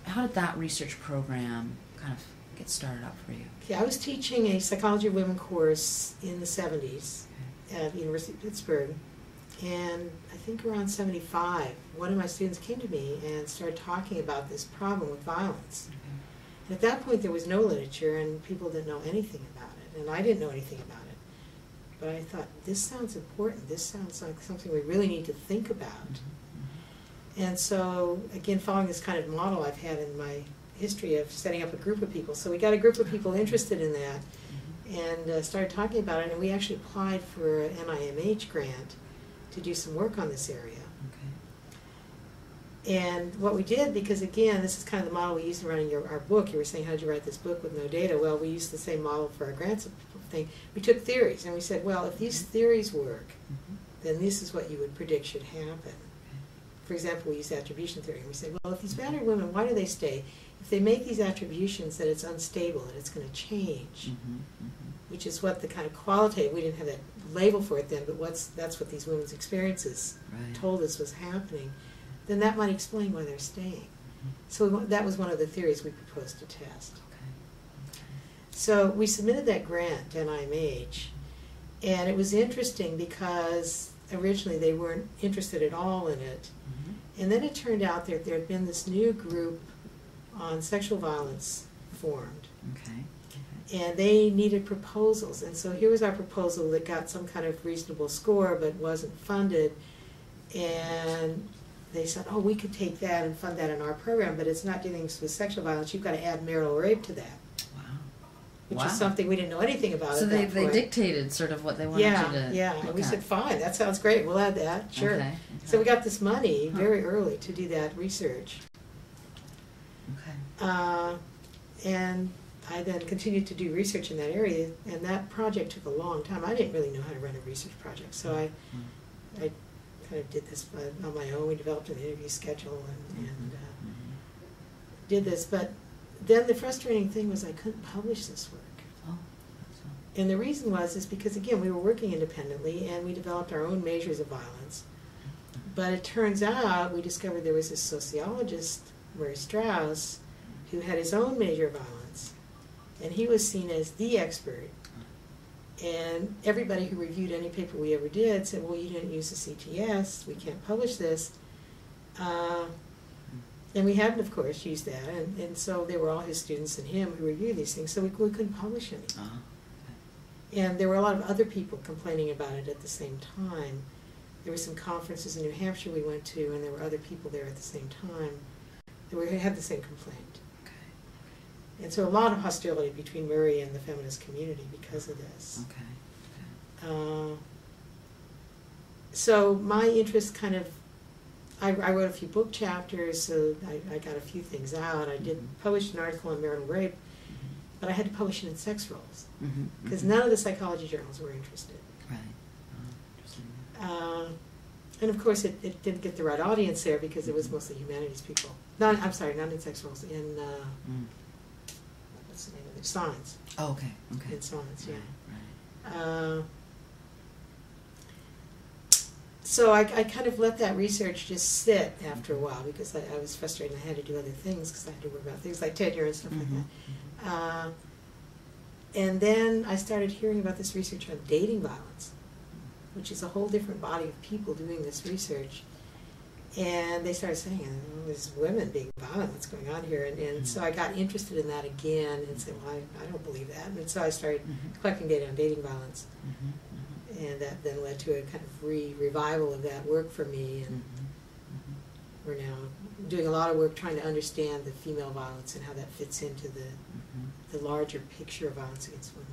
How did that research program kind of get started up for you? Yeah, I was teaching a psychology of women course in the 70s at the University of Pittsburgh, and I think around 75, one of my students came to me and started talking about this problem with violence. And at that point there was no literature and people didn't know anything about it, and I didn't know anything about it. But I thought, this sounds important, this sounds like something we really need to think about. And so, again, following this kind of model I've had in my history of setting up a group of people. So we got a group of people interested in that and started talking about it, and we actually applied for an NIMH grant to do some work on this area. Okay. And what we did, because again, this is kind of the model we used in running our book. You were saying, how did you write this book with no data? Well, we used the same model for our grants thing. We took theories, and we said, well, if these theories work, then this is what you would predict should happen. For example, we used attribution theory, and we said, well, if these battered women, why do they stay? If they make these attributions that it's unstable and it's going to change, which is what the kind of qualitative, we didn't have that label for it then, but that's what these women's experiences told us was happening, then that might explain why they're staying. So that was one of the theories we proposed to test. So we submitted that grant to NIMH, and it was interesting because originally they weren't interested at all in it. And then it turned out that there had been this new group on sexual violence formed. And they needed proposals. And so here was our proposal that got some kind of reasonable score but wasn't funded. And they said, oh, we could take that and fund that in our program, but it's not dealing with sexual violence. You've got to add marital rape to that. Which is something we didn't know anything about. So at that point. They dictated sort of what they wanted you to and we said, fine, that sounds great, we'll add that, sure. So we got this money very early to do that research. And I then continued to do research in that area, and that project took a long time. I didn't really know how to run a research project, so I kind of did this on my own. We developed an interview schedule and did this, but then the frustrating thing was I couldn't publish this work. And the reason is because, again, we were working independently and we developed our own measures of violence. But it turns out we discovered there was this sociologist, Murray Strauss, who had his own measure of violence. And he was seen as the expert. And everybody who reviewed any paper we ever did said, well, you didn't use the CTS, we can't publish this. And we hadn't, of course, used that, and so they were all his students and him who reviewed these things, so we couldn't publish any. And there were a lot of other people complaining about it at the same time. There were some conferences in New Hampshire we went to, and there were other people there at the same time that had the same complaint. And so a lot of hostility between Murray and the feminist community because of this. So my interest kind of, I wrote a few book chapters, so I got a few things out. I did publish an article on marital rape, but I had to publish it in sex roles because none of the psychology journals were interested. And of course, it didn't get the right audience there because it was mostly humanities people. I'm sorry, not in sex roles. In what's the name of it? Science. Oh, okay. In science, So I kind of let that research just sit after a while because I was frustrated and I had to do other things because I had to worry about things like tenure and stuff like that. And then I started hearing about this research on dating violence, which is a whole different body of people doing this research. And they started saying, oh, there's women being violent, what's going on here? And so I got interested in that again and said, well, I don't believe that. And so I started collecting data on dating violence. And that then led to a kind of revival of that work for me. And we're now doing a lot of work trying to understand the female violence and how that fits into the larger picture of violence against women.